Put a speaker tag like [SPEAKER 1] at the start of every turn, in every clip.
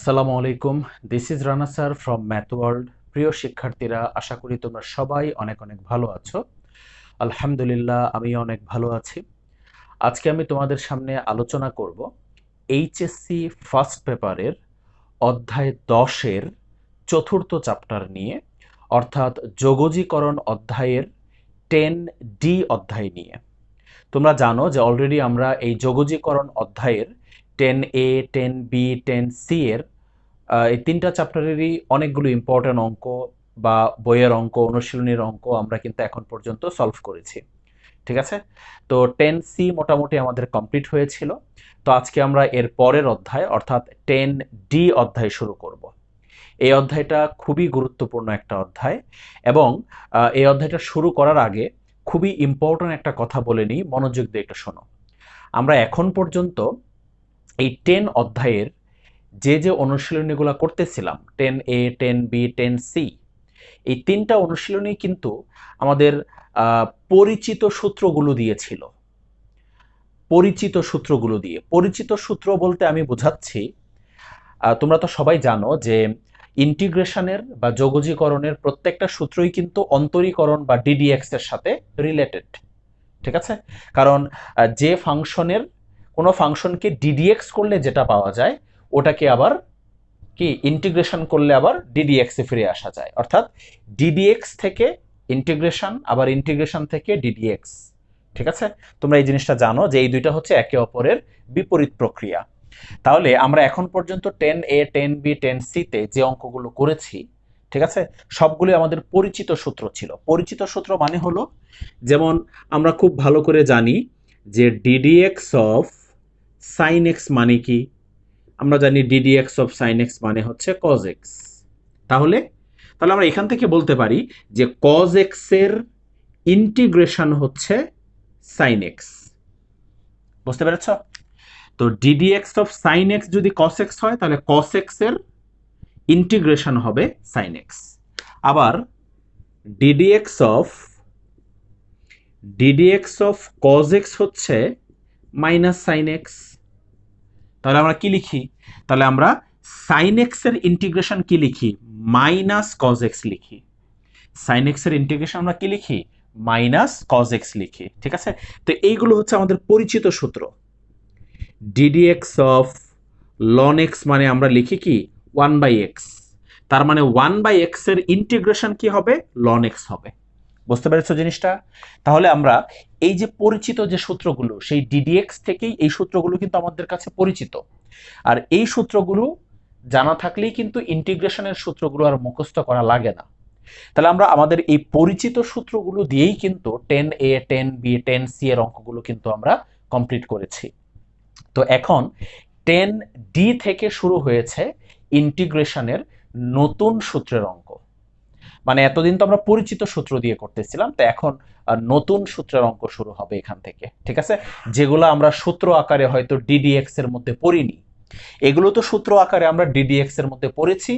[SPEAKER 1] আসসালামু আলাইকুম। This is Rana sir from math world. প্রিয় শিক্ষার্থীরা, আশা করি তোমরা সবাই অনেক অনেক ভালো আছো। আলহামদুলিল্লাহ, আমি অনেক ভালো আছি। আজকে আমি তোমাদের সামনে আলোচনা করব এইচএসসি ফার্স্ট পেপারের অধ্যায় 10-এর চতুর্থ চ্যাপ্টার নিয়ে, অর্থাৎ যোগজীকরণ অধ্যায়ের 10D অধ্যায় নিয়ে। তোমরা জানো যে অলরেডি আমরা এই যোগজীকরণ অধ্যায়ের 10A, 10B, 10C এর এই তিনটা চ্যাপ্টারেরই অনেকগুলো ইম্পর্টেন্ট অঙ্ক বা বইয়ের অঙ্ক, অনুশীলনীর অঙ্ক আমরা কিন্তু এখন পর্যন্ত সলভ করেছি। ঠিক আছে? তো 10C মোটামুটি আমাদের কমপ্লিট হয়েছিল। তো আজকে আমরা এর পরের অধ্যায় অর্থাৎ 10D অধ্যায় শুরু করব। এই অধ্যায়টা খুবই গুরুত্বপূর্ণ একটা অধ্যায় এবং এই অধ্যায়টা শুরু করার আগে খুবই ইম্পর্টেন্ট একটা কথা বলে নিই, মনোযোগ দিয়ে একটু শোনো। আমরা এখন পর্যন্ত এই 10 অধ্যায়ের যে যে অনুশীলনীগুলো করতেছিলাম, 10A, 10B, 10C, এই তিনটা অনুশীলনী কিন্তু আমাদের পরিচিত সূত্রগুলো দিয়েছিল। পরিচিত সূত্র বলতে আমি বোঝাচ্ছি, তোমরা তো সবাই জানো যে ইন্টিগ্রেশনের বা যোগজীকরণের প্রত্যেকটা সূত্রই কিন্তু অন্তরীকরণ বা ডিডিএক্স এর সাথে রিলেটেড। ঠিক আছে? কারণ যে ফাংশনের কোনো ফাংশনকে ডিডিএক্স করলে যেটা পাওয়া যায়, ওটাকে আবার কি ইন্টিগ্রেশন করলে আবার ডিডিএক্স এ ফিরে আসা যায়। অর্থাৎ ডিডিএক্স থেকে ইন্টিগ্রেশন, আবার ইন্টিগ্রেশন থেকে ডিডিএক্স। ঠিক আছে? তোমরা এই জিনিসটা জানো যে এই দুইটা হচ্ছে একে অপরের বিপরীত প্রক্রিয়া। তাহলে আমরা এখন পর্যন্ত 10A, 10B, 10C তে যে অঙ্কগুলো করেছি, ঠিক আছে, সবগুলো আমাদের পরিচিত সূত্র ছিল। পরিচিত সূত্র মানে হলো, যেমন আমরা খুব ভালো করে জানি যে ডিডিএক্স অফ সাইন এক্স মানে কি। আমরা জানি ডিডিএক্স অফ সাইন এক্স মানে হচ্ছে কজ এক্স। তাহলে তাহলে আমরা এখান থেকে বলতে পারি যে কজ এক্স এর ইন্টিগ্রেশন হচ্ছে সাইন এক্স। বুঝতে পেরেছ? তো ডিডিএক্স অফ সাইন এক্স যদি কস এক্স হয়, তাহলে কস এক্স এর ইন্টিগ্রেশন হবে সাইন এক্স। আবার ডিডিএক্স অফ কজ এক্স হচ্ছে মাইনাস সাইন এক্স। তাহলে আমরা কি লিখি? তাহলে আমরা সাইন এক্স এর ইন্টিগ্রেশন কি লিখি? মাইনাস কজ এক্স লিখি। সাইন এক্স এর ইন্টিগ্রেশন আমরা কি লিখি? মাইনাস কজ এক্স লিখি। ঠিক আছে? তো এইগুলো হচ্ছে আমাদের পরিচিত সূত্র। ডিডিএক্স অফ লন এক্স মানে আমরা লিখি কি? 1/x। তার মানে 1/x এর ইন্টিগ্রেশন কি হবে? লন এক্স হবে। বুঝতে পেরেছো জিনিসটা? তাহলে আমরা এই যে পরিচিত যে সূত্রগুলো, সেই ডিডিএক্স থেকেই এই সূত্রগুলো কিন্তু আমাদের কাছে পরিচিত। আর এই সূত্রগুলো জানা থাকলেই কিন্তু ইন্টিগ্রেশনের সূত্রগুলো আর মুখস্থ করা লাগে না। তাহলে আমরা আমাদের এই পরিচিত সূত্রগুলো দিয়েই কিন্তু 10A, 10B, 10C এর অঙ্কগুলো কিন্তু আমরা কমপ্লিট করেছি। তো এখন 10D থেকে শুরু হয়েছে ইন্টিগ্রেশনের নতুন সূত্রের অঙ্ক। মানে এতদিন তো আমরা পরিচিত সূত্র দিয়ে করতেছিলাম, তো এখন নতুন সূত্রের অঙ্ক শুরু হবে এখান থেকে। ঠিক আছে? যেগুলো আমরা সূত্র আকারে হয়তো ডিডিএক্স এর মধ্যে পড়িনি, এগুলো তো সূত্র আকারে আমরা ডিডিএক্স এর মধ্যে পড়েছি,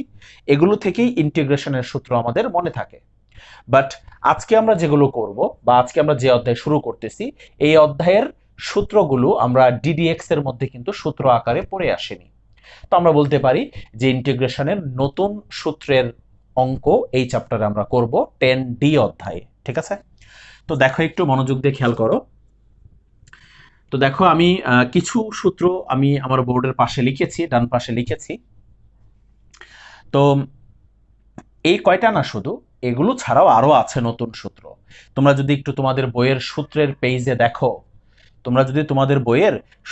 [SPEAKER 1] এগুলো থেকেই ইন্টিগ্রেশনের সূত্র আমাদের মনে থাকে। বাট আজকে আমরা যেগুলো করব, বা আজকে আমরা যে অধ্যায় শুরু করতেছি, এই অধ্যায়ের সূত্রগুলো আমরা ডিডিএক্স এর মধ্যে কিন্তু সূত্র আকারে পড়ে আসেনি। তো আমরা বলতে পারি যে ইন্টিগ্রেশনের নতুন সূত্রের অঙ্ক এই চ্যাপ্টারে আমরা করব 10D অধ্যায়ে। ঠিক আছে? তো দেখো, একটু মনোযোগ দিয়ে খেয়াল করো। তো দেখো, আমি কিছু সূত্র আমি আমার বোর্ডের পাশে লিখেছি, ডান পাশে লিখেছি। তো এই কয়টা না, শুধু এগুলো ছাড়াও আরো আছে নতুন সূত্র। তোমরা যদি একটু তোমাদের বইয়ের সূত্রের পেজে দেখো,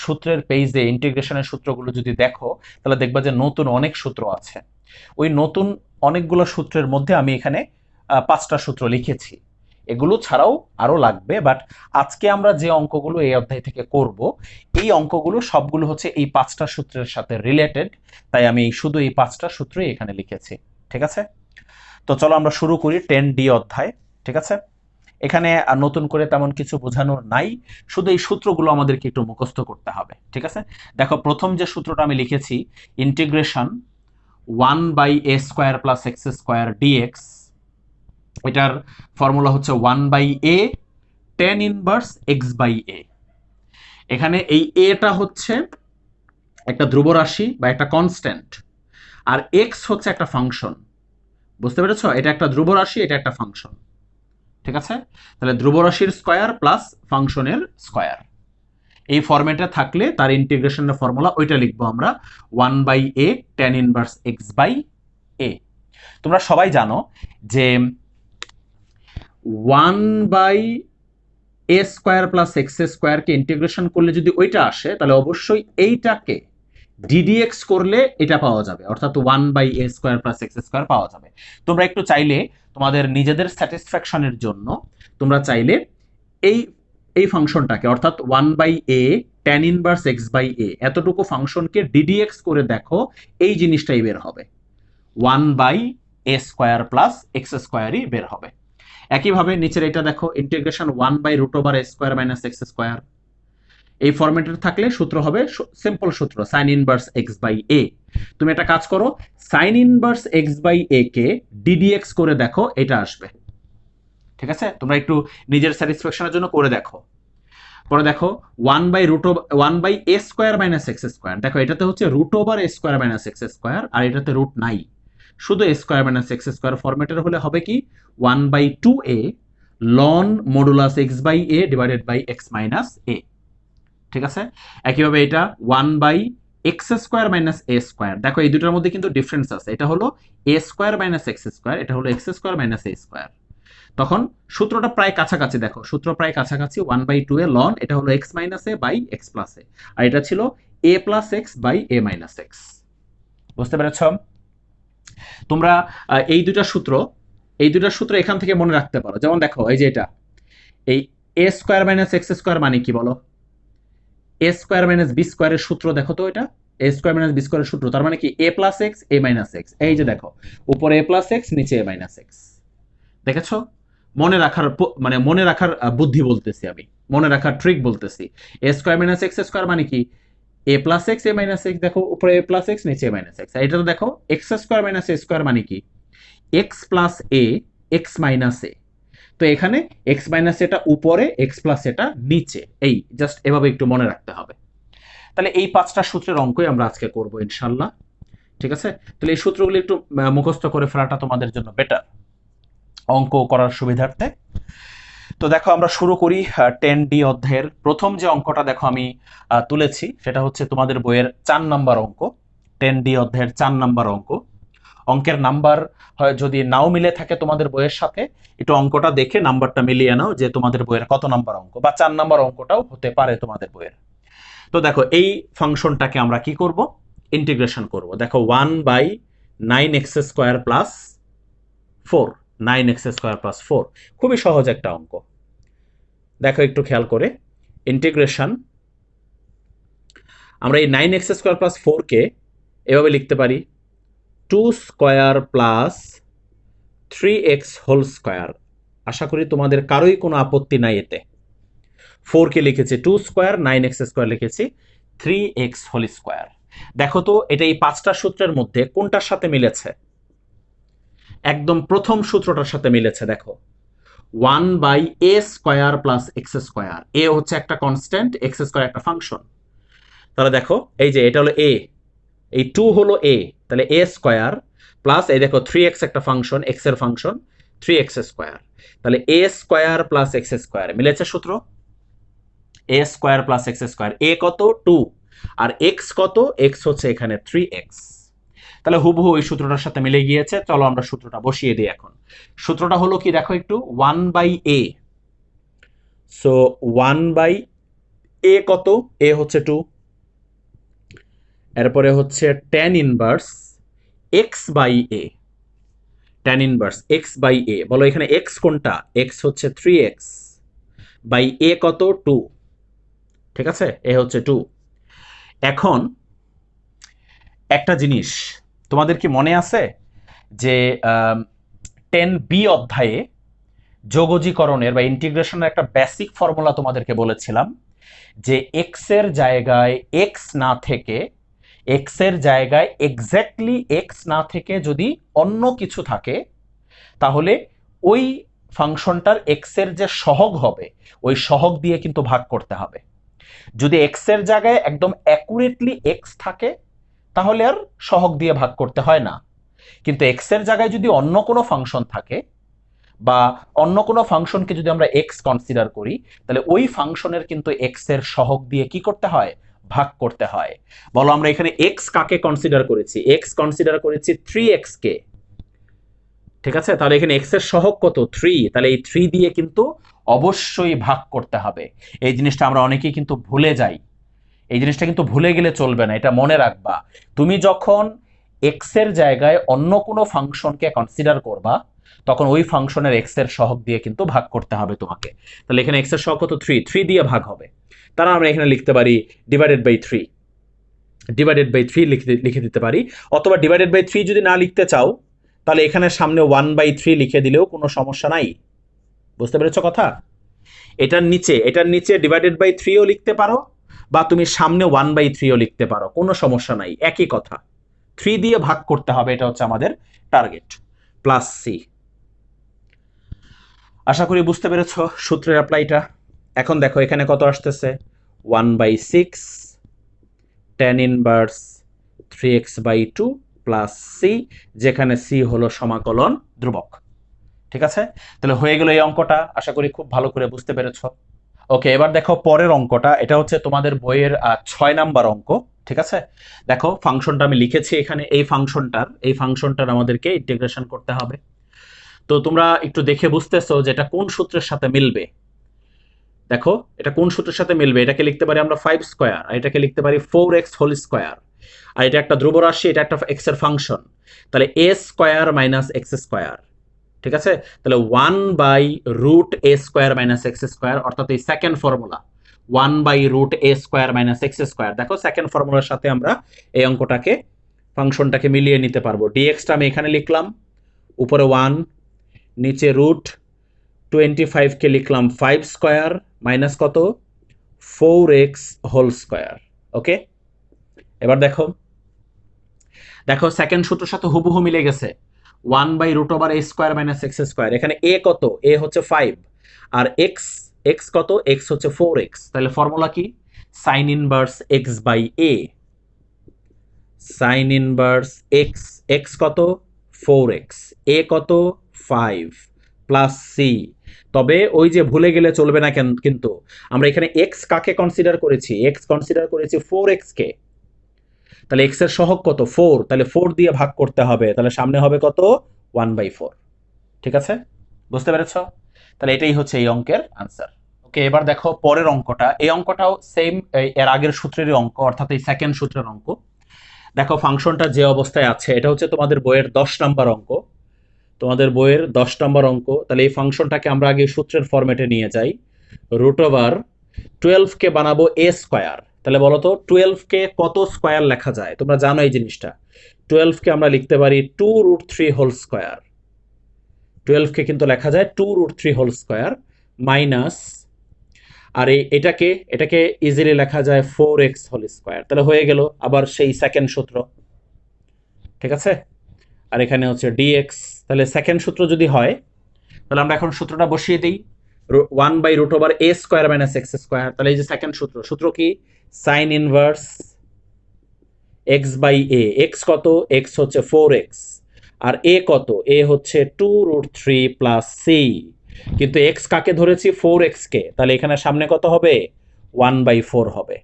[SPEAKER 1] সূত্রের পেজে ইন্টিগ্রেশনের সূত্রগুলো যদি দেখো, তাহলে দেখবা যে নতুন অনেক সূত্র আছে। ওই নতুন অনেকগুলো সূত্রের মধ্যে আমি এখানে 5টা সূত্র লিখেছি। এগুলো ছাড়াও আরো লাগবে, বাট আজকে আমরা যে অঙ্কগুলো এই অধ্যায় থেকে করব, এই অঙ্কগুলো সবগুলো হচ্ছে এই 5টা সূত্রের সাথে রিলেটেড। তাই আমি শুধু এই 5টা সূত্রই এখানে লিখেছি। ঠিক আছে? তো চলো আমরা শুরু করি 10D অধ্যায়। ঠিক আছে? এখানে আর নতুন করে তেমন কিছু বোঝানোর নাই, শুধু এই সূত্রগুলো আমাদেরকে একটু মুখস্থ করতে হবে। ঠিক আছে? দেখো, প্রথম যে সূত্রটা আমি লিখেছি, ইন্টিগ্রেশন 1/a² + x² dx, এটার ফর্মুলা হচ্ছে 1/a tan ইনভার্স x/a। এখানে এই এটা হচ্ছে একটা ধ্রুব রাশি বা একটা কনস্ট্যান্ট। আর এক্স হচ্ছে একটা ফাংশন, বুঝতে পেরেছ? এটা একটা ধ্রুব রাশি, এটা একটা ফাংশন, ঠিক আছে? তাহলে ধ্রুব রাশির স্কয়ার প্লাস ফাংশনের স্কয়ার, এই ফরম্যাটে থাকলে তার ইন্টিগ্রেশনের ফর্মুলা ওইটা লিখবো আমরা 1/a tan ইনভার্স x/a। তোমরা সবাই জানো যে 1/a স্কয়ার প্লাস এক্স স্কয়ারকে ইন্টিগ্রেশন করলে যদি ওইটা আসে, তাহলে অবশ্যই এইটাকে ddx করলে এটা পাওয়া যাবে, অর্থাৎ 1/a square plus x square পাওয়া যাবে। তোমরা একটু চাইলে তোমাদের নিজেদের স্যাটিসফ্যাকশনের জন্য তোমরা চাইলে এই এই ফাংশনটাকে, অর্থাৎ 1/a tan ইনভার্স x/a এতটুকু ফাংশনকে ddx করে দেখো, এই জিনিসটাই বের হবে, 1/a স্কয়ার প্লাস এক্স স্কয়ারই বের হবে। একইভাবে নিচের এটা দেখো, integration 1/√a square minus x square, এই ফরম্যাটের থাকলে সূত্র হবে সিম্পল সূত্র সাইন ইনভার্স x/a। তুমি একটা কাজ করো, সাইন ইনভার্স x/a কে ddx করে দেখো, এটা আসবে, ঠিক আছে? তোমরা একটু নিজের স্যাটিসফ্যাকশনের জন্য করে দেখো। পরে দেখো 1/a square minus x square, দেখো এটাতে হচ্ছে √a square minus x square, আর এটাতে রুট নাই, শুধু a square minus x square ফরম্যাটের হলে হবে কি 1/2a লন modulus x/a divided by x minus a, ঠিক আছে? একইভাবে এটা 1/x square minus a square, দেখো এই দুটোর মধ্যে কিন্তু ডিফারেন্স আছে, এটা হলো a square minus x square, এটা হলো x square minus a square. তখন সূত্রটা প্রায় কাছাকাছি, দেখো সূত্র প্রায় কাছাকাছি, 1/2a লন, এটা হলো x minus a by x plus a, আর এটা ছিল a plus x by a minus x। বুঝতে পেরেছ? তোমরা এই দুটা সূত্র এখান থেকে মনে রাখতে পারো। যেমন দেখো এই যে এটা, এই a square minus x square মানে কি বলো? a স্কয়ার মাইনাস b স্কয়ারের সূত্র দেখো তো, এটা a স্কয়ার মাইনাস b স্কয়ারের সূত্র, তার মানে কি a plus x a minus x, এই যে দেখো উপরে a প্লাস x নিচে a মাইনাস x, দেখেছো? মনে রাখার বুদ্ধি বলতেছি আমি, মনে রাখার ট্রিক বলতেছি। a square minus x square মানে কি a plus x a minus x, দেখো উপরে a প্লাস x নিচে a মাইনাস x। এটা তো দেখো x square minus a square মানে কি x plus a x minus a, তো এখানে x মাইনাস এটা উপরে, x প্লাস এটা নিচে, এই জাস্ট এভাবে একটু মনে রাখতে হবে। তাহলে এই 5টা সূত্রের অঙ্কই আমরা আজকে করব ইনশাআল্লাহ, ঠিক আছে? তাহলে এই সূত্রগুলো একটু মুখস্থ করে ফেলাটা তোমাদের জন্য বেটার অঙ্ক করার সুবিধার্থে। তো দেখো আমরা শুরু করি 10D অধ্যায়ের প্রথম যে অঙ্কটা দেখো আমি তুলেছি, সেটা হচ্ছে তোমাদের বইয়ের 4 নাম্বার অঙ্ক, 10D অধ্যায়ের 4 নাম্বার অঙ্ক। অঙ্কের নাম্বার হয় যদি নাও মিলে থাকে তোমাদের বইয়ের সাথে, একটু অঙ্কটা দেখে নাম্বারটা মিলিয়ে নাও যে তোমাদের বইয়ের কত নাম্বার অঙ্ক, বা 4 নাম্বার অঙ্কটাও হতে পারে তোমাদের বইয়ের। তো দেখো এই ফাংশনটাকে আমরা কি করব, ইন্টিগ্রেশন করব। দেখো 1/9x square plus 4, 9x square plus 4, খুবই সহজ একটা অঙ্ক। দেখো একটু খেয়াল করে, ইন্টিগ্রেশন আমরা এই 9x স্কয়ার প্লাস 4 কে এভাবে লিখতে পারি 2 square plus 3x whole square. আশা করি তোমাদের কারোই কোনো আপত্তি নাই এতে। 4 কে লিখেছি 2 স্কয়ার, 9x স্কয়ার লিখেছি 3x হোল স্কয়ার। দেখো তো এটা এই 5টা সূত্রের মধ্যে কোনটার সাথে মিলেছে? একদম প্রথম সূত্রটার সাথে মিলেছে। দেখো 1/a square plus x square, a হচ্ছে একটা কনস্ট্যান্ট, এক্স স্কয়ার একটা ফাংশন। তাহলে দেখো এই যে এটা হলো a, এই 2 হলো a, তাহলে a স্কয়ার প্লাস এই দেখো 3x একটা ফাংশন, x এর ফাংশন, 3x স্কয়ার, তাহলে a square plus x square মিলেছে সূত্র, a square plus x square. a কত 2, আর x কত, x হচ্ছে এখানে 3x। তাহলে হুবহু ওই সূত্রটার সাথে মিলে গিয়েছে। চলো আমরা সূত্রটা বসিয়ে দিই এখন। সূত্রটা হলো কি দেখো একটু, 1/a, সো 1/a কত, a হচ্ছে 2, এরপরে হচ্ছে tan inverse x/a, tan inverse x/a, বলো এখানে x কোনটা, x হচ্ছে 3x বাই a কত 2, ঠিক আছে? a হচ্ছে 2। এখন একটা জিনিস তোমাদের কি মনে আছে যে 10B অধ্যায়ে যোগজীকরণের বা ইন্টিগ্রেশনের একটা বেসিক ফর্মুলা তোমাদেরকে বলেছিলাম যে x এর জায়গায় x না থেকে, x এর জায়গায় এক্স্যাক্টলি x না থেকে যদি অন্য কিছু থাকে, তাহলে ওই ফাংশনটার x এর যে সহগ হবে ওই সহগ দিয়ে কিন্তু ভাগ করতে হবে। যদি x এর জায়গায় একদম অ্যাকুরেটলি x থাকে তাহলে আর সহগ দিয়ে ভাগ করতে হয় না। কিন্তু এক্স এর জায়গায় যদি অন্য কোনো ফাংশন থাকে বা অন্য কোনো ফাংশনকে যদি আমরা এক্স কনসিডার করি, তাহলে ওই ফাংশনের কিন্তু এক্স এর সহগ দিয়ে কি করতে হয়, ভাগ করতে হয়। বলো আমরা এখানে এক্স কাকে কনসিডার করেছি, এক্স কনসিডার করেছি 3x কে, ঠিক আছে। তাহলে এখানে এক্স এর সহগ কত, 3, তাহলে এই 3 দিয়ে কিন্তু অবশ্যই ভাগ করতে হবে। এই জিনিসটা আমরা অনেকেই কিন্তু ভুলে যাই, এই জিনিসটা কিন্তু ভুলে গেলে চলবে না, এটা মনে রাখবা। তুমি যখন এক্স এর জায়গায় অন্য কোনো ফাংশনকে কনসিডার করবা, তখন ওই ফাংশনের এক্স এর সহগ দিয়ে কিন্তু ভাগ করতে হবে তোমাকে। তাহলে এখানে এক্স এর সহগ কত, 3 দিয়ে ভাগ হবে। তারা আমরা এখানে লিখতে পারি ডিভাইডেড বাই 3, ডিভাইডেড বাই 3 লিখে দিতে পারি। অথবা ডিভাইডেড বাই 3 যদি না লিখতে চাও, তাহলে এখানে সামনে 1/3 লিখে দিলেও কোনো সমস্যা নাই। বুঝতে পেরেছো কথা? এটার নিচে ডিভাইডেড বাই 3ও লিখতে পারো, বা তুমি সামনে 1/3ও লিখতে পারো, কোনো সমস্যা নাই, একই কথা। 3 দিয়ে ভাগ করতে হবে, এটা হচ্ছে আমাদের টার্গেট। Plus C. আশা করি বুঝতে পেরেছ সূত্রের অ্যাপ্লাইটা। এখন দেখো এখানে কত আসতেছে, 1/6 tan inverse 3x/2 plus C, যেখানে সি হলো সমাকলন ধ্রুবক। ঠিক আছে, তাহলে হয়ে গেল এই অঙ্কটা। আশা করি খুব ভালো করে বুঝতে পেরেছো। ওকে, এবার দেখো পরের অঙ্কটা, এটা হচ্ছে তোমাদের বইয়ের 6 নাম্বার অঙ্ক। ঠিক আছে, দেখো ফাংশনটা আমি লিখেছি এখানে, এই ফাংশনটার আমাদেরকে ইন্টিগ্রেশন করতে হবে। তো তোমরা একটু দেখে বুঝতেছো যে এটা কোন সূত্রের সাথে মিলবে। দেখো এটা কোন সূত্রের সাথে মিলবে, এটাকে লিখতে পারি আমরা 5 স্কয়ার, আর এটাকে লিখতে পারি 4x হোল স্কয়ার, আর এটা একটা ধ্রুব রাশি, এটা একটা এক্স এর ফাংশন, তাহলে a square minus x square. ঠিক আছে, তাহলে 1/√a² মাইনাস এক্স স্কয়ার, অর্থাৎ এই second formula 1/√a² minus x square. দেখো সেকেন্ড ফর্মুলার সাথে আমরা এই অঙ্কটাকে, ফাংশনটাকে মিলিয়ে নিতে পারবো। ডিএক্সটা আমি এখানে লিখলাম, উপরে 1, নিচে √25 কে লিখলাম 5 স্কয়ার মাইনাস কত, 4x হোল স্কয়ার। ওকে, এবার দেখো সেকেন্ড সূত্রের সাথে হুবহু মিলে গেছে, 1/√a² মাইনাস এক্স স্কয়ার। এখানে a কত, a হচ্ছে 5, আর x কত, x হচ্ছে 4x। তাহলে ফর্মুলা কি, sign inverse x/a, sign inverse x কত 4x, a কত 5 প্লাস সি। তবে ওই যে ভুলে গেলে চলবে না কিন্তু আমরা এখানে x কাকে কনসিডার করেছি, x কনসিডার করেছি 4x কে। তাহলে x এর সহগ কত, 4, তাহলে 4 দিয়ে ভাগ করতে হবে, তাহলে সামনে হবে কত, 1/4। ঠিক আছে, বুঝতে পেরেছ? তাহলে এটাই হচ্ছে এই অঙ্কের আনসার। ওকে, এবার দেখো পরের অঙ্কটা, এই অঙ্কটাও সেম এর আগের সূত্রেরই অঙ্ক, অর্থাৎ এই সেকেন্ড সূত্রের অঙ্ক। দেখো ফাংশনটা যে অবস্থায় আছে, এটা হচ্ছে তোমাদের বইয়ের 10 নাম্বার অঙ্ক, তোমাদের বইয়ের 10 নাম্বার অঙ্ক। তাহলে এই ফাংশনটাকে আমরা আগে সূত্রের ফরম্যাটে নিয়ে যাই, √12 কে বানাবো a স্কয়ার। তাহলে বলো তো 12 কে কত স্কয়ার লেখা যায়, তোমরা জানো এই জিনিসটা। 12 কে আমরা লিখতে পারি 2√3 হোল স্কয়ার, 12 কে কিন্তু লেখা যায় 2√3 হোল স্কয়ার মাইনাস, আর এটাকে ইজিলি লেখা যায় 4x হোল স্কয়ার। তাহলে হয়ে গেল আবার সেই সেকেন্ড সূত্র। ঠিক আছে, আর এখানে হচ্ছে dx। তাহলে সেকেন্ড সূত্র যদি হয়, তাহলে আমরা এখন সূত্রটা বসিয়ে দিই, 1/√a² মাইনাস এক্স স্কয়ার। তাহলে এই যে সেকেন্ড সূত্র কি, সাইন ইনভার্স x/a, x কত, x হচ্ছে 4x, আর a কত, a হচ্ছে 2√3 প্লাস c। কিন্তু x কাকে ধরেছি, 4x কে, তাহলে এখানে সামনে কত হবে, 1/4 হবে।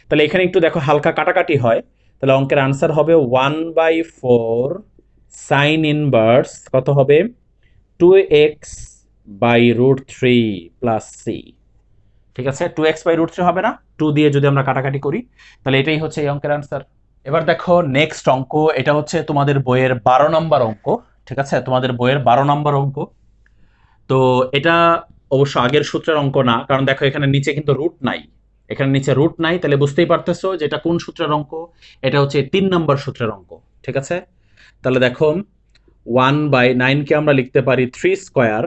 [SPEAKER 1] তাহলে এখানে একটু দেখো হালকা কাটাকাটি হয়, তাহলে অঙ্কের আনসার হবে 1/4 সাইন ইনভার্স কত হবে, 2x/√3 প্লাস সি। ঠিক আছে, 2x/√3 হবে না, 2 দিয়ে যদি আমরা কাটাকাটি করি, তাহলে এটাই হচ্ছে এই অঙ্কের আনসার। এবার দেখো নেক্সট অঙ্ক, এটা হচ্ছে তোমাদের বইয়ের 12 নম্বর অঙ্ক। ঠিক আছে, তোমাদের বইয়ের 12 নম্বর অঙ্ক। তো এটা অবশ্য আগের সূত্রের অঙ্ক না, কারণ দেখো এখানে নিচে কিন্তু রুট নাই, এখানে নিচে রুট নাই, তাহলে বুঝতেই পারতেছো যে এটা কোন সূত্রের অঙ্ক, এটা হচ্ছে 3 নম্বর সূত্রের অঙ্ক। ঠিক আছে, তাহলে দেখো 1/9 কে আমরা লিখতে পারি 3 স্কয়ার,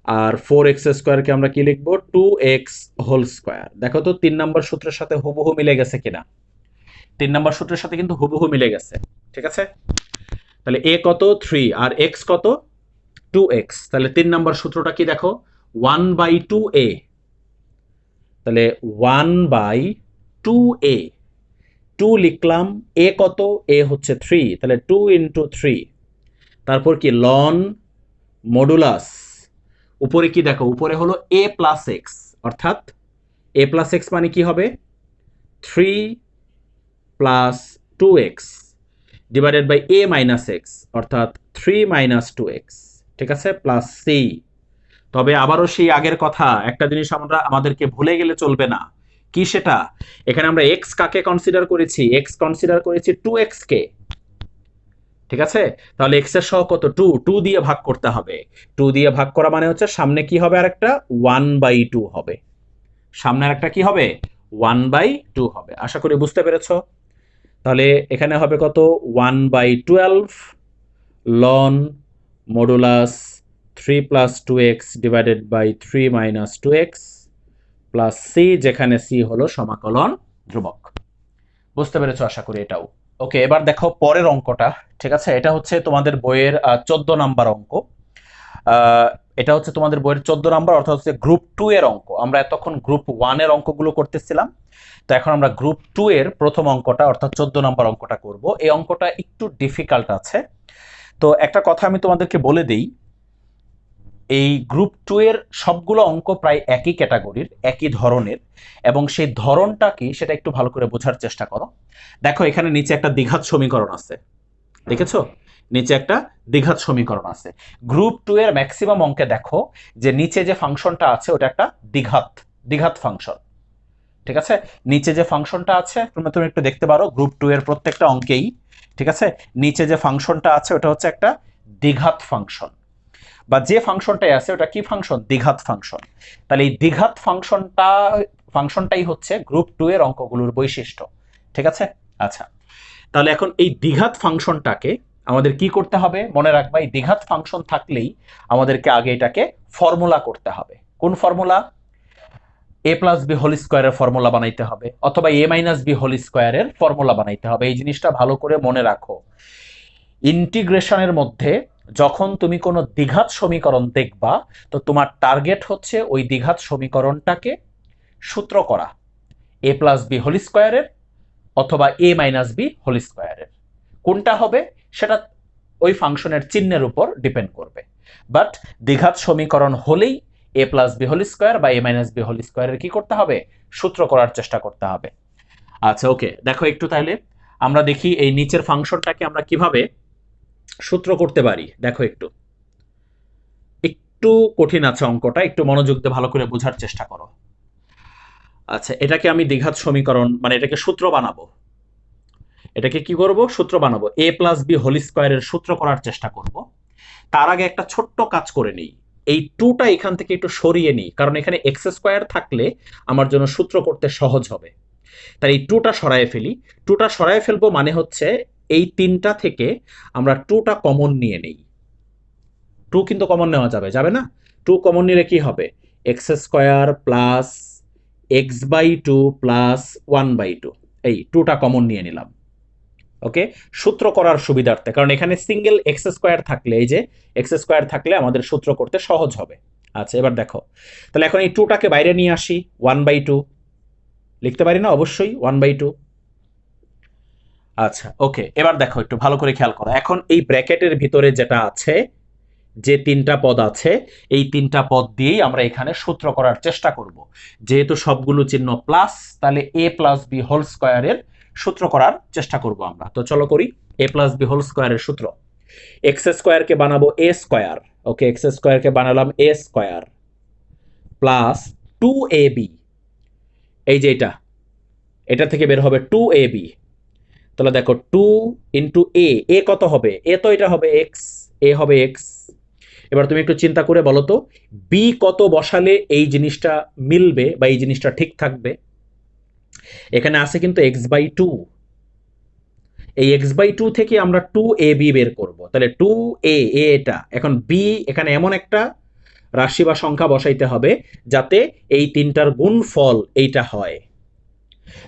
[SPEAKER 1] আর 4x স্কয়ারকে আমরা কি লিখবো, 2x হোল স্কয়ার। দেখো তো 3 নম্বর সূত্রের সাথে হুবহু মিলে গেছে কিনা, 3 নম্বর সূত্রের সাথে কিন্তু হুবহু মিলে গেছে। ঠিক আছে, তাহলে a কত 3 আর x কত 2x, তাহলে 3 নম্বর সূত্রটা কি দেখো, 1/2a, তাহলে 1/2a, 2 লিখলাম, এ কত, এ হচ্ছে 3, তাহলে 2 ইন্টু 3, তারপর কি লন মডুলাস, উপরে কি দেখো, উপরে হলো এ প্লাস এক্স, অর্থাৎ এ প্লাস এক্স মানে কি হবে 3 plus 2x divided by A minus X, অর্থাৎ 3 মাইনাস 2x, ঠিক আছে, প্লাস সি। তবে আবারও সেই আগের কথা, একটা জিনিস আমরা আমাদেরকে ভুলে গেলে চলবে না, কি সেটা, এখানে আমরা এক্স কাকে কনসিডার করেছি, এক্স কনসিডার করেছি 2x কে, ঠিক আছে, তাহলে এক্স এর সহ কত 2, 2 দিয়ে ভাগ করতে হবে, 2 দিয়ে ভাগ করা মানে হচ্ছে সামনে কি হবে, আরেকটা 1/2 হবে, সামনে আরেকটা কি হবে 1/2 হবে। আশা করি বুঝতে পেরেছো। তাহলে এখানে হবে কত 1/12 লন modulus 3 plus 2x divided by 3 minus 2x plus C, যেখানে সি হলো সমাকলন ধ্রুবক। বুঝতে পেরেছো আশা করি এটাও। ওকে, এবার দেখো পরের অঙ্কটা, ঠিক আছে, এটা হচ্ছে তোমাদের বইয়ের 14 নাম্বার অঙ্ক। এটা হচ্ছে তোমাদের বইয়ের 14 নাম্বার, অর্থাৎ হচ্ছে গ্রুপ 2 এর অঙ্ক। আমরা এতক্ষণ গ্রুপ 1 এর অঙ্কগুলো করতেছিলাম, তো এখন আমরা গ্রুপ 2 এর প্রথম অঙ্কটা অর্থাৎ 14 নাম্বার অঙ্কটা করব। এই অঙ্কটা একটু ডিফিকাল্ট আছে। তো একটা কথা আমি তোমাদেরকে বলে দেই, এই গ্রুপ 2 এর সবগুলো অঙ্ক প্রায় একই ক্যাটাগরির, একই ধরনের, এবং সেই ধরনটা কি সেটা একটু ভালো করে বোঝার চেষ্টা করো। দেখো এখানে নিচে একটা দ্বিঘাত সমীকরণ আছে, দেখেছো, নিচে একটা দ্বিঘাত সমীকরণ আছে। গ্রুপ 2 এর ম্যাক্সিমাম অঙ্কে দেখো যে নিচে যে ফাংশনটা আছে ওটা একটা দ্বিঘাত ফাংশন, ঠিক আছে, নিচে যে ফাংশনটা আছে তুমি একটু দেখতে পারো গ্রুপ 2 এর প্রত্যেকটা অঙ্কেই, ঠিক আছে, নিচে যে ফাংশনটা আছে ওটা হচ্ছে একটা দ্বিঘাত ফাংশন, বা যে ফাংশনটাই আছে ওটা কি ফাংশন, দ্বিঘাত ফাংশন। তাহলে এই দ্বিঘাত ফাংশনটাই হচ্ছে গ্রুপ 2 এর অঙ্কগুলোর বৈশিষ্ট্য, ঠিক আছে। আচ্ছা, তাহলে এখন এই দ্বিঘাত ফাংশনটাকে আমাদের কি করতে হবে, মনে রাখবা এই দ্বিঘাত ফাংশন থাকলেই আমাদেরকে আগে এটাকে ফর্মুলা করতে হবে। কোন ফর্মুলা, এ প্লাস বি হোল স্কোয়ারের ফর্মুলা বানাইতে হবে, অথবা এ মাইনাস বি হোল স্কোয়ারের ফর্মুলা বানাইতে হবে। এই জিনিসটা ভালো করে মনে রাখো, ইন্টিগ্রেশনের মধ্যে যখন তুমি কোনো দ্বিঘাত সমীকরণ দেখবা, তো তোমার টার্গেট হচ্ছে ওই দ্বিঘাত সমীকরণটাকে সূত্র করা, এ প্লাস বি হোল স্কোয়ারের অথবা এ মাইনাস বি হোল স্কোয়ারের। কোনটা হবে সেটা ওই ফাংশনের চিহ্নের উপর ডিপেন্ড করবে, বাট দ্বিঘাত সমীকরণ হলেই এ প্লাস বি হোল স্কোয়ার বা এ মাইনাস বি হোল স্কোয়ারের কি করতে হবে, সূত্র করার চেষ্টা করতে হবে। আচ্ছা ওকে, দেখো একটু তাহলে আমরা দেখি এই নিচের ফাংশনটাকে আমরা কিভাবে সূত্র করতে পারি। দেখো একটু একটু কঠিন আছে অঙ্কটা, একটু মনোযোগ দিয়ে ভালো করে বোঝার চেষ্টা করো। আচ্ছা, এটাকে আমি দ্বিঘাত সমীকরণ মানে এটাকে সূত্র বানাবো, এটাকে কি করব, সূত্র বানাবো, এ প্লাস বি হোল স্কোয়ারের সূত্র করার চেষ্টা করব। তার আগে একটা ছোট্ট কাজ করে নিই, এই টুটা এখান থেকে একটু সরিয়ে নিই, কারণ এখানে এক্স স্কোয়ার থাকলে আমার জন্য সূত্র করতে সহজ হবে। তাই এই টুটা সরায়ে ফেলি, টুটা সরায়ে ফেলবো মানে হচ্ছে এই তিনটা থেকে আমরা টুটা কমন নিয়ে নেই। টু কিন্তু কমন নেওয়া যাবে না, টু কমন নিলে কি হবে, x square plus x/2 plus 1/2, এই টুটা কমন নিয়ে নিলাম। ওকে, সূত্র করার সুবিধার্থে, কারণ এখানে সিঙ্গেল এক্স স্কোয়ার থাকলে, এই যে এক্স স্কোয়ার থাকলে আমাদের সূত্র করতে সহজ হবে। আচ্ছা এবার দেখো, তাহলে এখন এই টুটাকে বাইরে নিয়ে আসি, 1/2 লিখতে পারি না, অবশ্যই 1/2। আচ্ছা ওকে, এবার দেখো একটু ভালো করে খেয়াল করো, এখন এই ব্র্যাকেটের ভিতরে যেটা আছে, যে তিনটা পদ আছে, এই তিনটা পদ দিয়েই আমরা এখানে সূত্র করার চেষ্টা করব। যেহেতু সবগুলো চিহ্ন প্লাস, তাহলে এ প্লাস বি হোল স্কোয়ারের সূত্র করার চেষ্টা করব আমরা। তো চলো করি, এ প্লাস বি হোল স্কোয়ারের সূত্র, এক্স স্কোয়ারকে বানাবো এ স্কোয়ার, ওকে, এক্স স্কোয়ারকে বানালাম এ স্কোয়ার প্লাস 2ab, এই যে এটা থেকে বের হবে 2ab। তাহলে দেখো 2 ইন্টু এ কত হবে, এ তো এটা হবে এক্স, এ হবে এক্স। এবার তুমি একটু চিন্তা করে বলো তো, বি কত বসালে এই জিনিসটা মিলবে বা এই জিনিসটা ঠিক থাকবে। এখানে আছে কিন্তু x/2, এই x/2 থেকে আমরা 2ab বের করব, তাহলে 2a এটা, এখন বি এখানে এমন একটা রাশি বা সংখ্যা বসাইতে হবে যাতে এই তিনটার গুণফল এইটা হয়।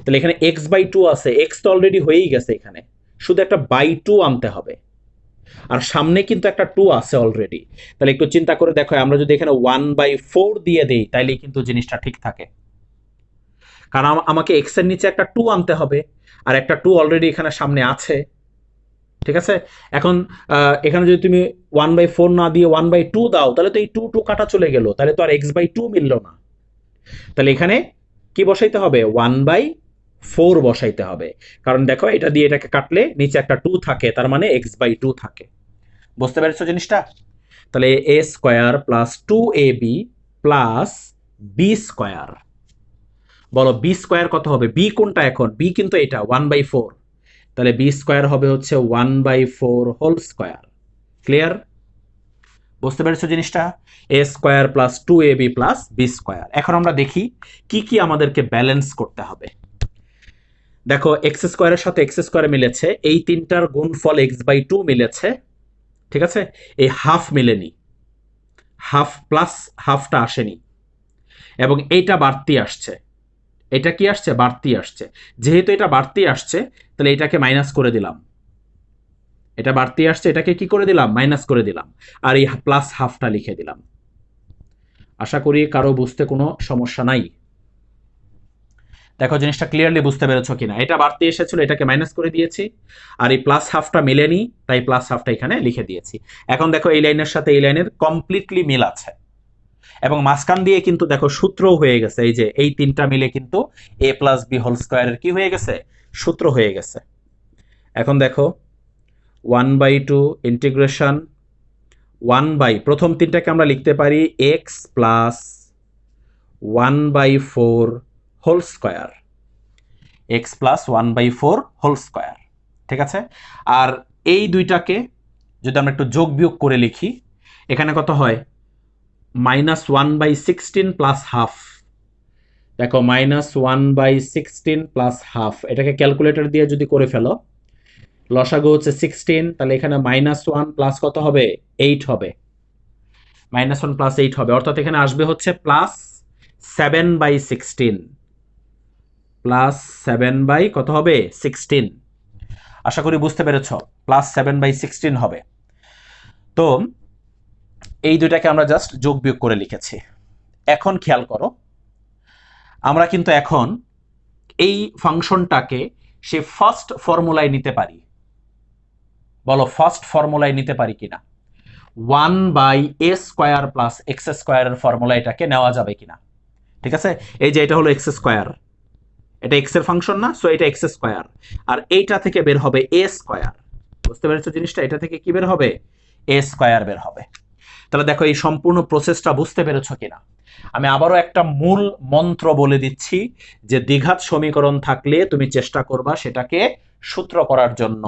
[SPEAKER 1] তাহলে এখানে x/2 আছে, x তো অলরেডি হয়েই গেছে, এখানে শুধু একটা বাই 2 আনতে হবে, আর সামনে কিন্তু একটা 2 আছে অলরেডি। তাহলে একটু চিন্তা করে দেখো, আমরা যদি এখানে 1/4 দিয়ে দেই তাইলে কিন্তু জিনিসটা ঠিক থাকে, কারণ আমাকে এক্স এর নিচে একটা 2 আনতে হবে, আর একটা 2 অলরেডি এখানে সামনে আছে। ঠিক আছে, এখন এখানে যদি তুমি 1/4 না দিয়ে 1/2 দাও, তাহলে তো এই 2 কাটা চলে গেল, তাহলে তো আর x/2 মিলল না। তাহলে এখানে কি বসাইতে হবে? 1/4 বসাইতে হবে, কারণ দেখো এটা দিয়ে এটাকে কাটলে নিচে একটা 2 থাকে, তার মানে x/2 থাকে। বুঝতে পেরেছো জিনিসটা? তাহলে a square plus 2ab plus B square. বলো বি স্কোয়ার কত হবে? বি কোনটা এখন? বি কিন্তু এটা 1/4, তাহলে বি স্কোয়ার হবে হচ্ছে 1/4 হোল স্কোয়ার। ক্লিয়ার? বুঝতে পেরেছো জিনিসটা? A square plus 2ab plus B square. এখন আমরা দেখি কি কি আমাদেরকে ব্যালেন্স করতে হবে। দেখো এক্স স্কোয়ারের সাথে এক্স স্কোয়ার মিলেছে, এই তিনটার গুণফল x/2 মিলেছে। ঠিক আছে, এই হাফ মিলেনি, হাফ প্লাস হাফটা আসেনি, এবং এইটা বাড়তি আসছে। এটা কি আসছে? বাড়তি আসছে। যেহেতু এটা বাড়তি আসছে, তাহলে এটাকে মাইনাস করে দিলাম। এটা বাড়তি আসছে, এটাকে কি করে দিলাম? মাইনাস করে দিলাম, আর এই প্লাস হাফটা লিখে দিলাম। আশা করি কারো বুঝতে কোনো সমস্যা নাই। দেখো জিনিসটা ক্লিয়ারলি বুঝতে পেরেছো কিনা? এটা বাড়তি এসেছিল, এটাকে মাইনাস করে দিয়েছি, আর এই প্লাস হাফটা মিলেনি, তাই প্লাস হাফটা এখানে লিখে দিয়েছি। এখন দেখো এই লাইনের সাথে এই লাইনের কমপ্লিটলি মিল আছে, এবং মাঝখান দিয়ে কিন্তু দেখো সূত্রও হয়ে গেছে। এই যে এই তিনটা মিলে কিন্তু a প্লাস বি হোল স্কোয়ারের কি হয়ে গেছে? সূত্র হয়ে গেছে। এখন দেখো 1/2 ইন্টিগ্রেশন 1 বাই, প্রথম তিনটাকে আমরা লিখতে পারি X plus 1/4 whole square, X plus 1/4 whole square. ঠিক আছে, আর এই দুইটাকে যদি আমরা একটু যোগ বিয়োগ করে লিখি, এখানে কত হয়? -1/16 প্লাস হাফ। দেখো -1/16 প্লাস হাফ, এটাকে ক্যালকুলেটর দিয়ে যদি করে ফেলো, লসাগু হচ্ছে 16, তাহলে এখানে -1 প্লাস কত হবে? 8 হবে। -1 প্লাস 8 হবে, অর্থাৎ এখানে আসবে হচ্ছে প্লাস 7/16, প্লাস 7 কত হবে? 16। আশা করি বুঝতে পেরেছ, প্লাস 7/16 হবে। তো এই দুইটাকে আমরা জাস্ট যোগ বিয়োগ করে লিখেছি। এখন খেয়াল করো, আমরা কিন্তু এখন এই ফাংশনটাকে সে ফার্স্ট ফর্মুলায় নিতে পারি। বলো ফার্স্ট ফর্মুলায় নিতে পারি কিনা? 1/a স্কোয়ার প্লাস এক্স স্কোয়ারের ফর্মুলা এটাকে নেওয়া যাবে কিনা? ঠিক আছে, এই যে এটা হলো এক্স স্কোয়ার, এটা এক্স এর ফাংশন না, সো এটা এক্স স্কোয়ার, আর এইটা থেকে বের হবে এ স্কোয়ার। বুঝতে পেরেছো জিনিসটা? এটা থেকে কি বের হবে? এ স্কোয়ার বের হবে। তাহলে দেখো এই সম্পূর্ণ প্রসেসটা বুঝতে পেরেছো কিনা? আমি আবারও একটা মূল মন্ত্র বলে দিচ্ছি, যে দ্বিঘাত সমীকরণ থাকলে তুমি চেষ্টা করবা সেটাকে সূত্র করার জন্য।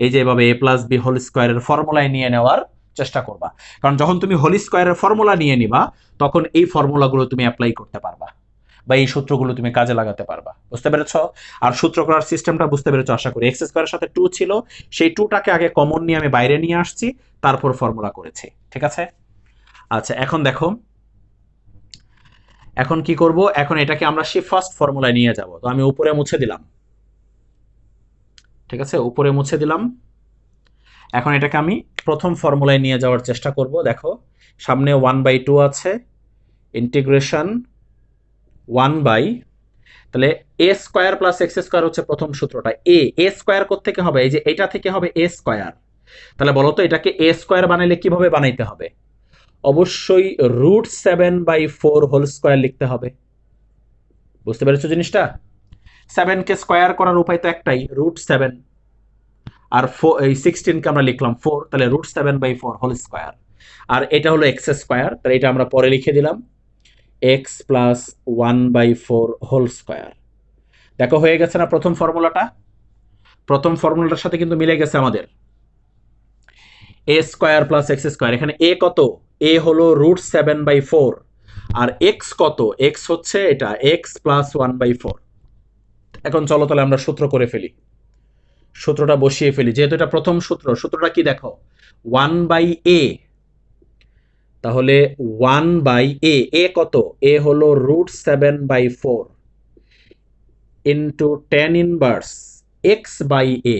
[SPEAKER 1] এই যে এভাবে a প্লাস বি হোল স্কোয়ারের ফর্মুলায় নিয়ে নেওয়ার চেষ্টা করবা, কারণ যখন তুমি হোল স্কোয়ারের ফর্মুলা নিয়ে নিবা, তখন এই ফর্মুলাগুলো তুমি অ্যাপ্লাই করতে পারবা, বা এই সূত্রগুলো তুমি কাজে লাগাতে পারবা। বুঝতে পেরেছো? আর সূত্র করার সিস্টেমটা বুঝতে পেরেছো আশা করি। এক্স স্কোয়ারের সাথে 2 ছিল, সেই 2টাকে আগে কমন নিয়ে আমি বাইরে নিয়ে আসছি, তারপর ফর্মুলা করেছি। ঠিক আছে, আচ্ছা এখন দেখো, এখন কি করব? এখন এটাকে আমরা সেই ফার্স্ট ফর্মুলায় নিয়ে যাব। তো আমি উপরে মুছে দিলাম। ঠিক আছে, উপরে মুছে দিলাম। এখন এটাকে আমি প্রথম ফর্মুলায় নিয়ে যাওয়ার চেষ্টা করব। দেখো সামনে 1/2 আছে, ইন্টিগ্রেশন 1 বাই, তাহলে এ স্কোয়ার প্লাস এক্স স্কোয়ার হচ্ছে প্রথম সূত্রটা। এ স্কোয়ার কোত্থেকে হবে? এই যে এটা থেকে হবে এ স্কোয়ার। তাহলে বলো তো এটাকে এ স্কোয়ার বানাইলে কিভাবে বানাইতে হবে? অবশ্যই √7/4 হোল স্কোয়ার লিখতে হবে। বুঝতে পেরেছো জিনিসটা? 7কে স্কোয়ার করার উপায় তো একটাই, √7, আর এই 16কে আমরা লিখলাম 4, তাহলে √7/4 হোল স্কোয়ার। আর এটা হলো এক্স স্কোয়ার, তাহলে এটা আমরা পরে লিখে দিলাম এক্স প্লাস 1/4 হোল স্কোয়ার। দেখো হয়ে গেছে না প্রথম ফর্মুলাটা? প্রথম ফর্মুলাটার সাথে কিন্তু মিলে গেছে আমাদের। এ স্কোয়ার প্লাস এক্স স্কোয়ার, এখানে এ কত? এ হলো √7/4, আর এক্স কত? এক্স হচ্ছে এটা এক্স প্লাস 1/4। এখন চলো তাহলে আমরা সূত্র করে ফেলি, সূত্রটা বসিয়ে ফেলি। যেহেতু এটা প্রথম সূত্র, সূত্রটা কি দেখো? 1/a, তাহলে 1/a, এ কত? এ হলো √7/4 ইন্টু tan ইনভার্স x/a।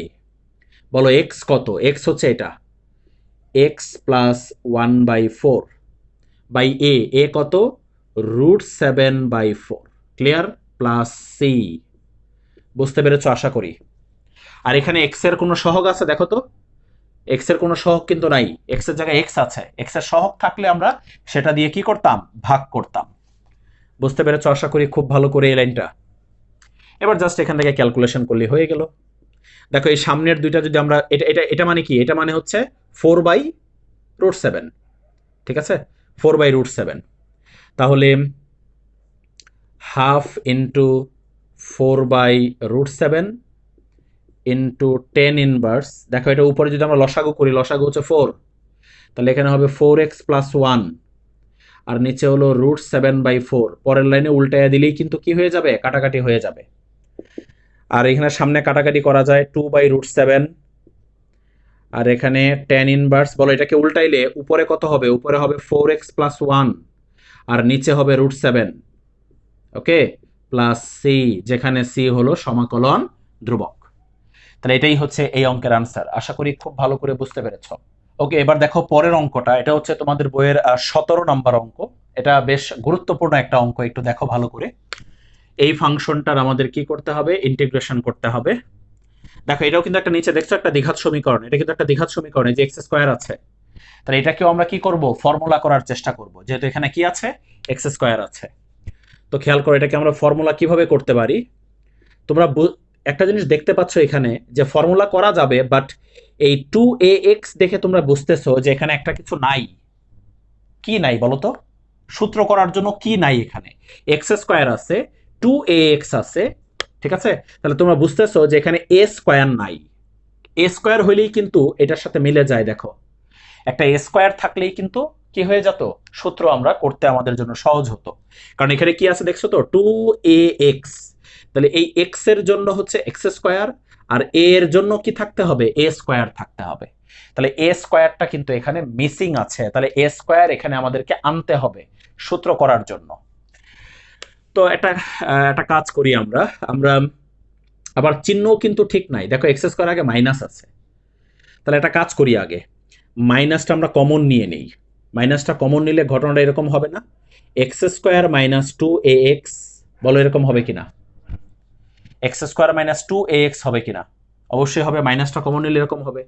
[SPEAKER 1] বলো এক্স কত? এক্স হচ্ছে এটা এক্স প্লাস 1/4 বাই এ কত? √7/4। ক্লিয়ার? Plus C. বুঝতে পেরেছো আশা করি। আর এখানে এক্স এর কোনো সহগ আছে দেখো তো, এক্স এর কোনো সহগ কিন্তু নাই, এক্স এর জায়গায় এক্স আছে, এক্স এর সহগ থাকলে আমরা সেটা দিয়ে কি করতাম, ভাগ করতাম। বুঝতে পেরেছো আশা করি খুব ভালো করে এই লাইনটা। এবার জাস্ট এখান থেকে ক্যালকুলেশন করলে হয়ে গেল। দেখো এই সামনের দুইটা যদি আমরা এটা এটা এটা মানে কি, এটা মানে হচ্ছে 4/√7, ঠিক আছে, 4/√7। তাহলে হাফ ইন্টু 4/√7 ইন্টু 10 ইনভার্স, দেখো এটা উপরে যদি আমরা লসাগু করি, লসাগু হচ্ছে 4, তাহলে এখানে হবে 4x + 1 আর নিচে হলো √7/4। পরের লাইনে উল্টাইয়া দিলেই কিন্তু কি হয়ে যাবে, কাটাকাটি হয়ে যাবে। আর এখানে সামনে কাটাকাটি করা যায় 2/√7, আর এখানে 10 ইনভার্স, বলো এটাকে উল্টাইলে উপরে কত হবে, উপরে হবে 4x + 1 আর নিচে হবে √7, ওকে, প্লাস সি, যেখানে সি হলো সমাকলন ধ্রুবক। তাহলে এটাই হচ্ছে এই অঙ্কের আনসার। আশা করি খুব ভালো করে বুঝতে পেরেছ। ওকে, এবার দেখো পরের অঙ্কটা, এটা হচ্ছে তোমাদের বইয়ের 17 নম্বর অঙ্ক। এটা বেশ গুরুত্বপূর্ণ একটা অঙ্ক, একটু দেখো ভালো করে। এই ফাংশনটার আমাদের কি করতে হবে, ইন্টিগ্রেশন করতে হবে। দেখো এটাও কিন্তু একটা, নিচে দেখছো একটা দ্বিঘাত সমীকরণ, এটা কিন্তু একটা দ্বিঘাত সমীকরণ, যে এক্স স্কোয়ার আছে। তাহলে এটাকেও আমরা কি করব, ফর্মুলা করার চেষ্টা করব, যেহেতু এখানে কি আছে, এক্স স্কোয়ার আছে। তো খেয়াল করো এটাকে আমরা ফর্মুলা কিভাবে করতে পারি। তোমরা একটা জিনিস দেখতে পাচ্ছ এখানে, যে ফর্মুলা করা যাবে, বাট এই 2ax দেখে তোমরা বুঝতেছো যে এখানে একটা কিছু নাই। কি নাই বলো তো, সূত্র করার জন্য কি নাই, এখানে এক্স স্কোয়ার আছে, 2ax আছে, ঠিক আছে। তাহলে তোমরা বুঝতেছো যে এখানে এ স্কোয়ার নাই। এ স্কোয়ার হইলেই কিন্তু এটার সাথে মিলে যায়, দেখো একটা এ স্কোয়ার থাকলেই কিন্তু কি হয়ে যেত, সূত্র আমরা করতে আমাদের জন্য সহজ হতো। কারণ এখানে কি আছে দেখছো তো, 2ax, তাহলে এই এক্স এর জন্য হচ্ছে এক্স স্কোয়ার, আর এ এর জন্য কি থাকতে হবে, এ স্কোয়ার থাকতে হবে। তাহলে এ স্কোয়ারটা কিন্তু এখানে মিসিং আছে, তাহলে এ স্কোয়ার এখানে আমাদেরকে আনতে হবে সূত্র করার জন্য। তো একটা কাজ করি আমরা, আবার চিহ্নও কিন্তু ঠিক নাই, দেখো এক্স স্কোয়ার আগে মাইনাস আছে। তাহলে একটা কাজ করি, আগে মাইনাসটা আমরা কমন নিয়ে নেই। মাইনাসটা কমন নিলে ঘটনাটা এরকম হবে না, এক্স স্কোয়ার মাইনাস 2ax, বলো এরকম হবে কিনা, এক্স স্কোয়ার মাইনাস 2ax হবে কিনা, অবশ্যই হবে, মাইনাসটা কমন নিলে এরকম হবে।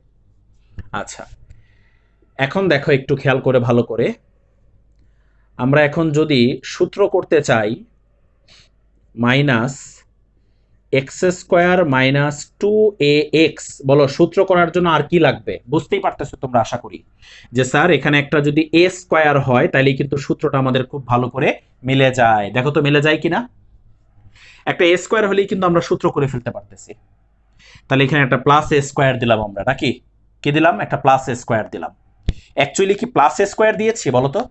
[SPEAKER 1] আচ্ছা, এখন দেখো একটু খেয়াল করে ভালো করে, আমরা এখন যদি সূত্র করতে চাই minus x square minus 2ax, বলো সূত্র করার জন্য আর কি লাগবে, বুঝতেই পারতেছো তোমরা আশা করি, যে স্যার এখানে একটা যদি এ স্কোয়ার হয় তাহলে কিন্তু সূত্রটা আমাদের খুব ভালো করে মিলে যায়। দেখো তো মিলে যায় কিনা, একটা এ স্কোয়ার হলেই কিন্তু আমরা সূত্র করে ফেলতে পারতেছি। তাহলে এখানে একটা প্লাস এ স্কোয়ার দিলাম আমরা, নাকি কি দিলাম, একটা প্লাস এ স্কোয়ার দিলাম। অ্যাকচুয়ালি কি প্লাস এ স্কোয়ার দিয়েছি বলো তো,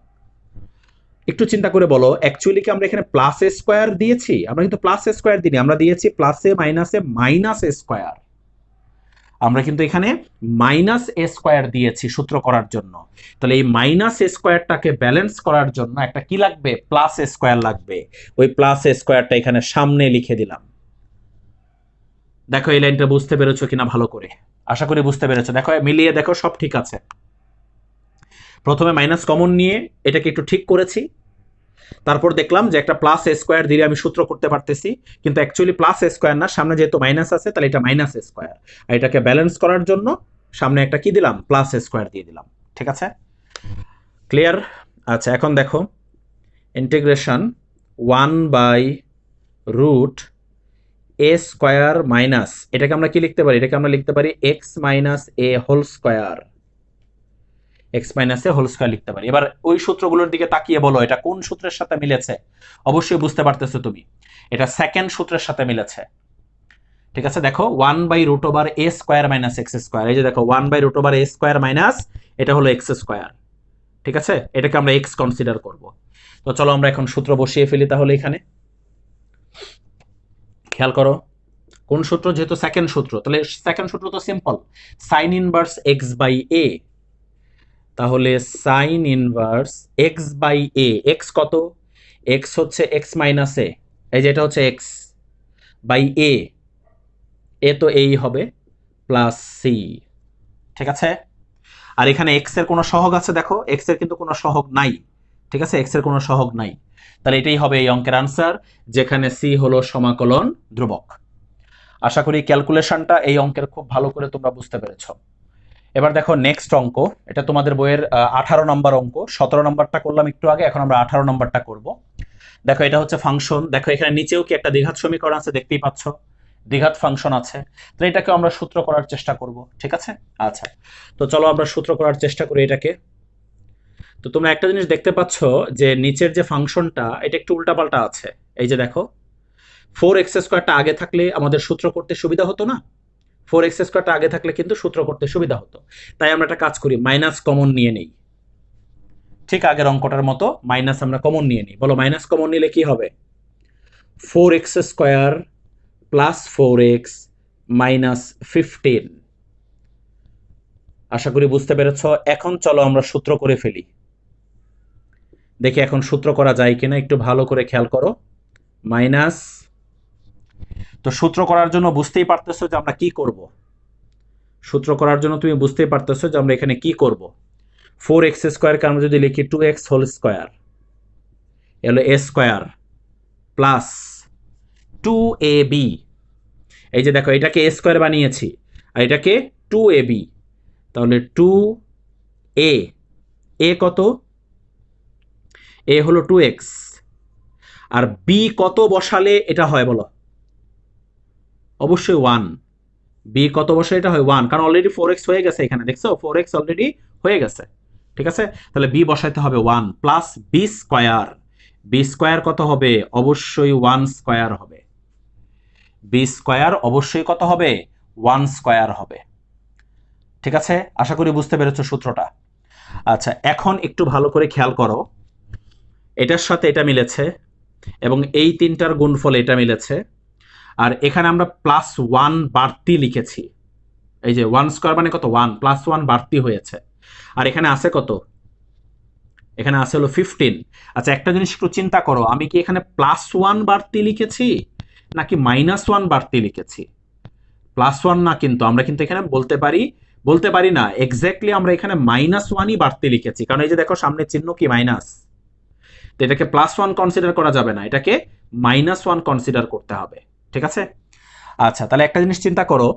[SPEAKER 1] একটু চিন্তা করে বলো, অ্যাকচুয়ালি কি আমরা এখানে প্লাস এ স্কোয়ার দিয়েছি, আমরা কিন্তু প্লাস এ স্কোয়ার দিইনি, আমরা দিয়েছি প্লাসে মাইনাসে মাইনাস এ স্কোয়ার। আমরা কিন্তু এখানে মাইনাস এ স্কোয়ার দিয়েছি সূত্র করার জন্য। তাহলে এই মাইনাস এ স্কোয়ারটাকে ব্যালেন্স করার জন্য একটা কি লাগবে, প্লাস এ স্কোয়ার লাগবে। ওই প্লাস এ স্কোয়ারটা এখানে সামনে লিখে দিলাম। দেখো এই লাইনটা বুঝতে পেরেছো কিনা ভালো করে, আশা করি বুঝতে পেরেছো। দেখো মিলিয়ে দেখো সব ঠিক আছে। প্রথমে মাইনাস কমন নিয়ে এটাকে একটু ঠিক করেছি, তারপর দেখলাম যে একটা প্লাস এ স্কোয়ার দিয়ে আমি সূত্র করতে পারতেছি, কিন্তু অ্যাকচুয়ালি প্লাস এ স্কোয়ার না, সামনে যেহেতু মাইনাস আছে তাহলে এটা মাইনাস এ স্কোয়ার, আর এটাকে ব্যালেন্স করার জন্য সামনে একটা কি দিলাম, প্লাস এ স্কোয়ার দিয়ে দিলাম। ঠিক আছে, ক্লিয়ার? আচ্ছা, এখন দেখো ইন্টিগ্রেশন 1/√a স্কোয়ার মাইনাস, এটাকে আমরা কি লিখতে পারি, এটাকে আমরা লিখতে পারি এক্স মাইনাস এ হোল স্কোয়ার, এক্স মাইনাস এ হোল স্কোয়ার লিখতে পারি। এবার ওই সূত্রগুলোর দিকে তাকিয়ে বলো এটা কোন সূত্রের সাথে মিলেছে, অবশ্যই বুঝতে পারতেছো তুমি, এটা সেকেন্ড সূত্রের সাথে মিলেছে। ঠিক আছে, দেখো 1/√a square minus x square, এই যে দেখো 1/√a স্কোয়ার মাইনাস, এটা হলো এক্স স্কোয়ার। ঠিক আছে, এটাকে আমরা এক্স কনসিডার করব। তো চলো আমরা এখন সূত্র বসিয়ে ফেলি তাহলে এখানে। খেয়াল করো কোন সূত্র, যেহেতু সেকেন্ড সূত্র, তাহলে সেকেন্ড সূত্র তো simple, sine inverse x by a. তাহলে sine inverse x by a, x কত, এক্স হচ্ছে এক্স মাইনাস এ, এই যে এটা হচ্ছে এক্স বাই এ, এ তো এই হবে, প্লাস সি। ঠিক আছে, আর এখানে এক্স এর কোনো সহগ আছে দেখো, এক্স এর কিন্তু কোনো সহগ নাই, ঠিক আছে, এক্স এর কোনো সহগ নাই। তাহলে এটাই হবে এই অঙ্কের আনসার, যেখানে সি হলো সমাকলন ধ্রুবক। আশা করি ক্যালকুলেশনটা এই অঙ্কের খুব ভালো করে তোমরা বুঝতে পেরেছো। এবার দেখো নেক্সট অঙ্ক, এটা তোমাদের বইয়ের 18 নম্বর অঙ্ক। 17 নম্বরটা করলাম একটু আগে, এখন আমরা 18 নম্বরটা করব। দেখো এটা হচ্ছে ফাংশন। দেখো এখানে নিচেও কি একটা দ্বিঘাত সমীকরণ আছে, দেখতেই পাচ্ছ, দ্বিঘাত ফাংশন আছে। তো এটাকে আমরা সূত্র করার চেষ্টা করব, ঠিক আছে। আচ্ছা, তো চলো আমরা সূত্র করার চেষ্টা করি এটাকে। তো তোমরা একটা জিনিস দেখতে পাচ্ছ যে নিচের যে ফাংশনটা, এটা একটু উল্টাপাল্টা আছে। এই যে দেখো, 4x² আগে থাকলে আমাদের সূত্র করতে সুবিধা হতো না? 4x² আগে থাকলে কিন্তু সূত্র করতে সুবিধা হতো। তাই আমরা একটা কাজ করি, মাইনাস কমন নিয়ে নেই। ঠিক আগের অঙ্কটার মতো মাইনাস আমরা কমন নিয়ে নিই। বলো মাইনাস কমন নিলে কি হবে? 4x² plus 4x minus 15। আশা করি বুঝতে পেরেছ। এখন চলো আমরা সূত্র করে ফেলি, দেখি এখন সূত্র করা যায় কিনা, একটু ভালো করে খেয়াল করো। মাইনাস, তো সূত্র করার জন্য বুঝতেই পারতেছো যে আমরা কি করব। সূত্র করার জন্য তুমি বুঝতেই পারতেছো যে আমরা এখানে কি করব। 4x² আমরা যদি লিখি 2x² এলো a² প্লাস 2ab। এই যে দেখো, এটাকে a² বানিয়েছি আর এটাকে 2ab, তাহলে 2a, a কত? a হলো 2x, আর b কত বসালে এটা হয় বলো? অবশ্যই 1। b কত বসালে এটা হয়? 1, কারণ অলরেডি 4x হয়ে গেছে এখানে, দেখছো 4x অলরেডি হয়ে গেছে, ঠিক আছে। তাহলে b বসাইতে হবে 1 প্লাস b²। b² কত হবে? অবশ্যই 1² হবে। b² অবশ্যই কত হবে? 1² হবে, ঠিক আছে। আশা করি বুঝতে পেরেছো সূত্রটা। আচ্ছা, এখন একটু ভালো করে খেয়াল করো, এটার সাথে এটা মিলেছে এবং এই তিনটার গুণফল এটা মিলেছে, আর এখানে আমরা +1 বাড়তি লিখেছি। এই যে 1² মানে কত? 1, +1 বাড়তি হয়েছে। আর এখানে আছে কত? এখানে আছে হলো 15। আচ্ছা, একটা জিনিস একটু চিন্তা করো, আমি কি এখানে +1 বাড়তি লিখেছি নাকি -1 বাড়তি লিখেছি? +1 না, কিন্তু আমরা কিন্তু এখানে বলতে পারি না এক্স্যাক্টলি, আমরা এখানে -1ই বাড়তি লিখেছি, কারণ এই যে দেখো সামনে চিহ্ন কি মাইনাস। তো এটাকে +1 কনসিডার করা যাবে না, এটাকে -1 কনসিডার করতে হবে, ঠিক আছে। আচ্ছা, তাহলে একটা জিনিস চিন্তা করো,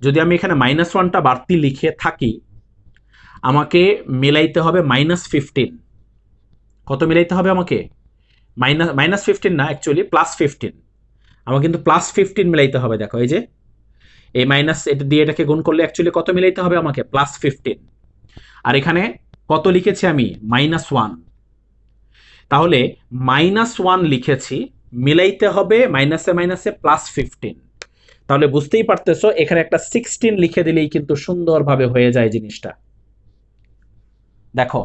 [SPEAKER 1] যদি আমি এখানে -1টা বাড়তি লিখে থাকি, আমাকে মিলাইতে হবে -15। কত মিলাইতে হবে আমাকে? -15 না, অ্যাকচুয়ালি +15। আমাকে কিন্তু +15 মিলাইতে হবে। দেখো এই যে এই মাইনাস এটা দিয়ে এটাকে গুণ করলে অ্যাকচুয়ালি কত মিলাইতে হবে আমাকে? +15। আর এখানে কত লিখেছি আমি? -1। তাহলে -1 লিখেছি, মিলাইতে হবে মাইনাসে মাইনাসে +15। তাহলে বুঝতেই পারতেছো এখানে একটা 16 লিখে দিলেই কিন্তু সুন্দরভাবে হয়ে যায় জিনিসটা। দেখো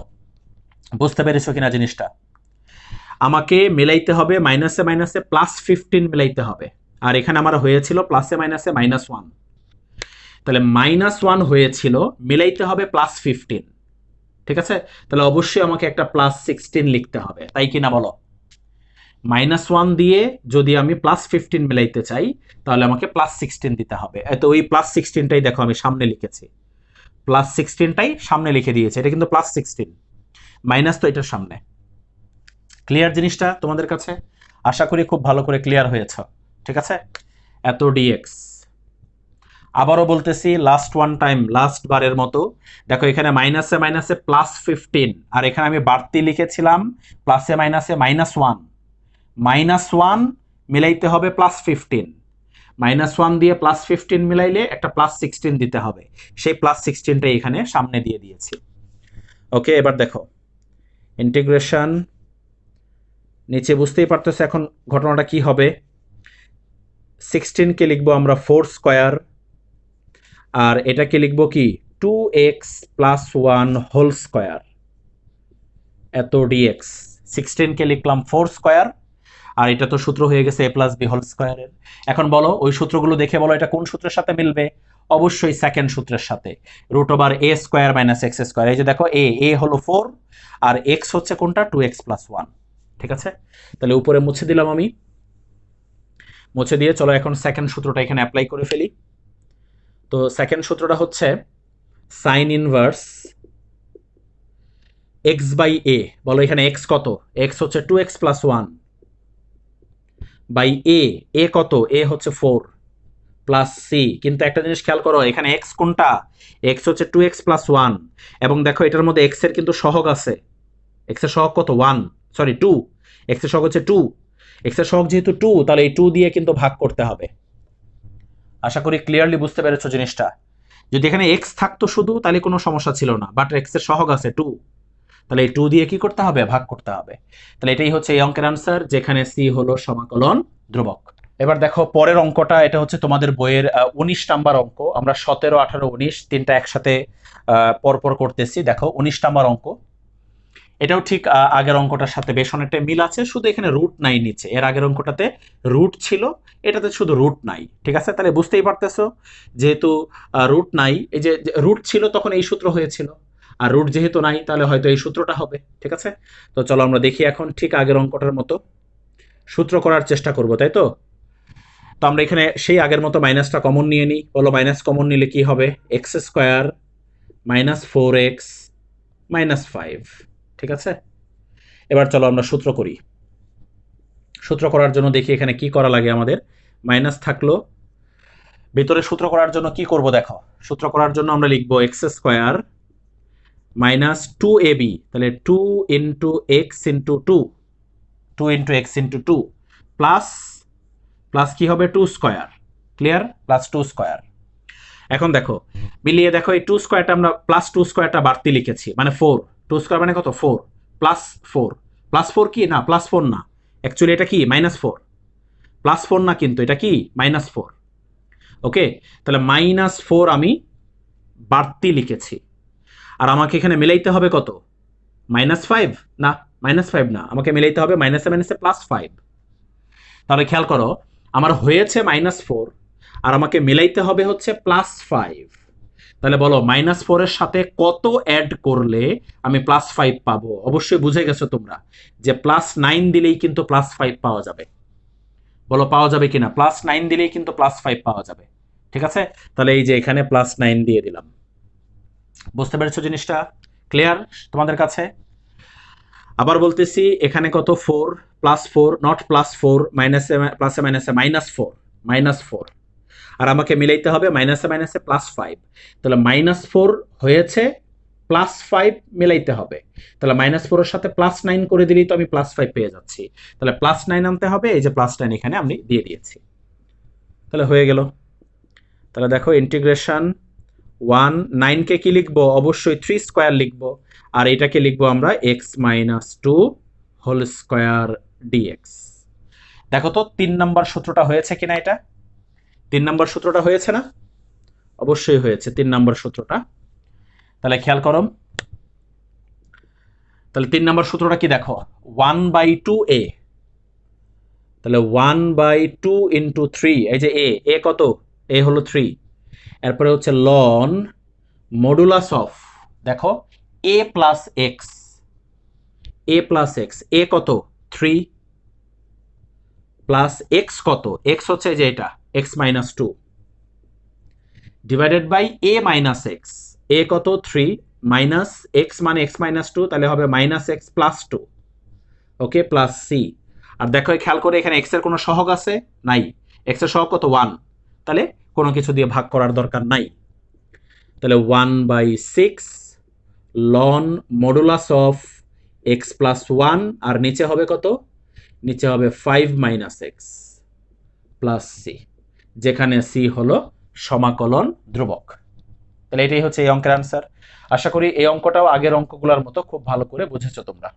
[SPEAKER 1] বুঝতে পেরেছো কিনা জিনিসটা? আমাকে মিলাইতে হবে মাইনাসে মাইনাসে +15 মিলাইতে হবে, আর এখানে আমার হয়েছিল প্লাসে মাইনাসে -1। তাহলে -1 হয়েছিল, মিলাইতে হবে +15, ঠিক আছে। তাহলে অবশ্যই আমাকে একটা +16 লিখতে হবে, তাই কিনা বলো? -1 দিয়ে যদি আমি +15 মিলাইতে চাই, তাহলে আমাকে +16 দিতে হবে। তো ওই +16টাই দেখো আমি সামনে লিখেছি, +16টাই সামনে লিখে দিয়েছি। এটা কিন্তু +16, মাইনাস তো এটার সামনে। ক্লিয়ার জিনিসটা তোমাদের কাছে? আশা করি খুব ভালো করে ক্লিয়ার হয়েছে, ঠিক আছে। এত ডিএক্স। আবারও বলতেছি, লাস্ট ওয়ান টাইম, লাস্ট বারের মতো, দেখো এখানে মাইনাসে মাইনাসে +15, আর এখানে আমি বাড়তি লিখেছিলাম প্লাসে মাইনাসে -1। -1 মিলাইতে হবে +15, -1 দিয়ে +15 মিলাইলে একটা +16 দিতে হবে, সেই +16টাই এখানে সামনে দিয়ে দিয়েছি। ওকে, এবার দেখো ইন্টিগ্রেশন, নিচে বুঝতেই পারতেছো এখন ঘটনাটা কি হবে। 16কে লিখবো আমরা 4², আর এটাকে লিখবো কি 2x + 1 হোল স্কয়ার, এত ডিএক্স। 16কে লিখলাম 4², আর এটা তো সূত্র হয়ে গেছে a + b হোল স্কয়ারের। এখন বলো ওই সূত্রগুলো দেখে বলো এটা কোন সূত্রের সাথে মিলবে? অবশ্যই সেকেন্ড সূত্রের সাথে, √a² - x²। এই যে দেখো a হলো 4 আর x হচ্ছে কোনটা? 2x + 1, ঠিক আছে। তাহলে উপরে মুছে দিলাম আমি, মুছে দিয়ে চলো এখন সেকেন্ড সূত্রটা এখানে অ্যাপ্লাই করে ফেলি। তো সেকেন্ড সূত্রটা হচ্ছে সাইন ইনভার্স এক্স বাই এ, বলো এখানে এক্স কত, এক্স হচ্ছে 2x + 1 বাই এ কত, এ হচ্ছে 4 প্লাস সি। কিন্তু একটা জিনিস খেয়াল করো, এখানে এক্স কোনটা, এক্স হচ্ছে 2x + 1, এবং দেখো এটার মধ্যে এক্স এর কিন্তু সহগ আছে, এক্স এর সহগ কত 1, সরি 2, এক্স এর সহগ হচ্ছে 2, এক্স এর সহগ যেহেতু 2 তাহলে এই 2 দিয়ে কিন্তু ভাগ করতে হবে। আশা করি ক্লিয়ারলি বুঝতে পেরেছো জিনিসটা। যদি এখানে এক্স থাকতো শুধু তাহলে কোনো সমস্যা ছিল না, বাট এক্স এর সহগ আছে 2, তাহলে এই 2 দিয়ে কি করতে হবে, ভাগ করতে হবে। তাহলে এটাই হচ্ছে এই অঙ্কের আনসার, যেখানে সি হলো সমাকলন ধ্রুবক। এবার দেখো পরের অঙ্কটা, এটা হচ্ছে তোমাদের বইয়ের 19 নাম্বার অঙ্ক। আমরা 17, 18, 19 তিনটা একসাথে পরপর করতেছি। দেখো 19 নাম্বার অঙ্ক, এটাও ঠিক আগের অঙ্কটার সাথে বেশ অনেকটা মিল আছে, শুধু এখানে রুট নাই নিচে। এর আগের অঙ্কটাতে রুট ছিল, এটাতে শুধু রুট নাই। ঠিক আছে, তাহলে বুঝতেই পারতেছো যেহেতু রুট নাই, এই যে রুট ছিল তখন এই সূত্র হয়েছিল, আর রুট যেহেতু নাই তাহলে হয়তো এই সূত্রটা হবে। ঠিক আছে, তো চলো আমরা দেখি এখন ঠিক আগের অঙ্কটার মতো সূত্র করার চেষ্টা করব, তাই তো। তো আমরা এখানে সেই আগের মতো মাইনাসটা কমন নিয়ে নিই। বলো মাইনাস কমন নিলে কি হবে, x square minus 4x minus 5। ঠিক আছে, এবার চলো আমরা সূত্র করি। সূত্র করার জন্য দেখি এখানে কি করা লাগে আমাদের। মাইনাস থাকলো, ভিতরে সূত্র করার জন্য কি করব দেখো। সূত্র করার জন্য আমরা লিখবো এক্স স্কোয়ার মাইনাস 2ab, তাহলে 2 into x into 2, 2 into x into 2 plus plus কি হবে 2 স্কোয়ার, ক্লিয়ার, প্লাস 2 স্কোয়ার। এখন দেখো মিলিয়ে দেখো, এই 2 স্কোয়ারটা আমরা প্লাস 2 স্কোয়ারটা বাড়তি লিখেছি, মানে 4, 2 স্কোয়ার মানে কত 4, প্লাস 4, প্লাস 4 কি না, প্লাস 4 না, অ্যাকচুয়ালি এটা কি -4, প্লাস 4 না, কিন্তু এটা কি -4। ওকে, তাহলে -4 আমি বাড়তি লিখেছি, আর আমাকে এখানে মিলাইতে হবে কত, -5 না, -5 না, আমাকে মিলাইতে হবে মাইনাসে মাইনাসে +5। তাহলে খেয়াল করো, আমার হয়েছে -4 আর আমাকে মিলাইতে হবে হচ্ছে +5। তাহলে বলো -4 এর সাথে কত অ্যাড করলে আমি +5 পাবো। অবশ্যই বুঝে গেছো তোমরা যে +9 দিলেই কিন্তু +5 পাওয়া যাবে। বলো পাওয়া যাবে কিনা, +9 দিলেই কিন্তু +5 পাওয়া যাবে। ঠিক আছে, তাহলে এই যে এখানে +9 দিয়ে দিলাম। বুঝতে পেরেছো জিনিসটা, ক্লিয়ার তোমাদের কাছে। আবার বলতেছি এখানে কত 4, +4, নট +4, মাইনাসে প্লাসে মাইনাসে -4, -4, আর আমাকে মিলাইতে হবে মাইনাসে মাইনাসে +5। তাহলে -4 হয়েছে, +5 মিলাইতে হবে, তাহলে -4 এর সাথে +9 করে দিলেই তো আমি +5 পেয়ে যাচ্ছি। তাহলে +9 আনতে হবে, এই যে +9 এখানে আমি দিয়ে দিয়েছি, তাহলে হয়ে গেল। তাহলে দেখো ইন্টিগ্রেশন 1, 9 কে কি লিখবো, অবশ্যই 3 স্কোয়ার লিখবো, আর এটাকে লিখবো আমরা x - 2 হোল স্কোয়ার dx। দেখো তো 3 নম্বর সূত্রটা হয়েছে কিনা, এটা 3 নম্বর সূত্রটা হয়েছে না, অবশ্যই হয়েছে 3 নম্বর সূত্রটা। তাহলে খেয়াল করো, তাহলে 3 নম্বর সূত্রটা কি দেখো, 1/2a, তাহলে 1/2 ইন্টু 3, এই যে এ কত, এ হলো 3, এরপরে হচ্ছে লন মডুলাস অফ, দেখো a plus x, a plus x, a কত 3 প্লাস এক্স কত, এক্স হচ্ছে যে এটা x - 2 divided by a minus x, a কত 3 মাইনাস এক্স মানে x - 2, তাহলে হবে -x + 2, ওকে, প্লাস সি। আর দেখো খেয়াল করে এখানে এক্স এর কোনো সহগ আছে নাই, এক্স এর সহগ কত 1, তাহলে কোনো কিছু দিয়ে ভাগ করার দরকার নাই। তাহলে 1/6 লন মডুলাস অফ x + 1, আর নিচে হবে কত, নিচে হবে 5 - x প্লাস সি, যেখানে সি হলো সমাকলন ধ্রুবক। তাহলে এটাই হচ্ছে এই অঙ্কের আনসার। আশা করি এই অঙ্কটাও আগের অঙ্কগুলোর মতো খুব ভালো করে বুঝেছো তোমরা।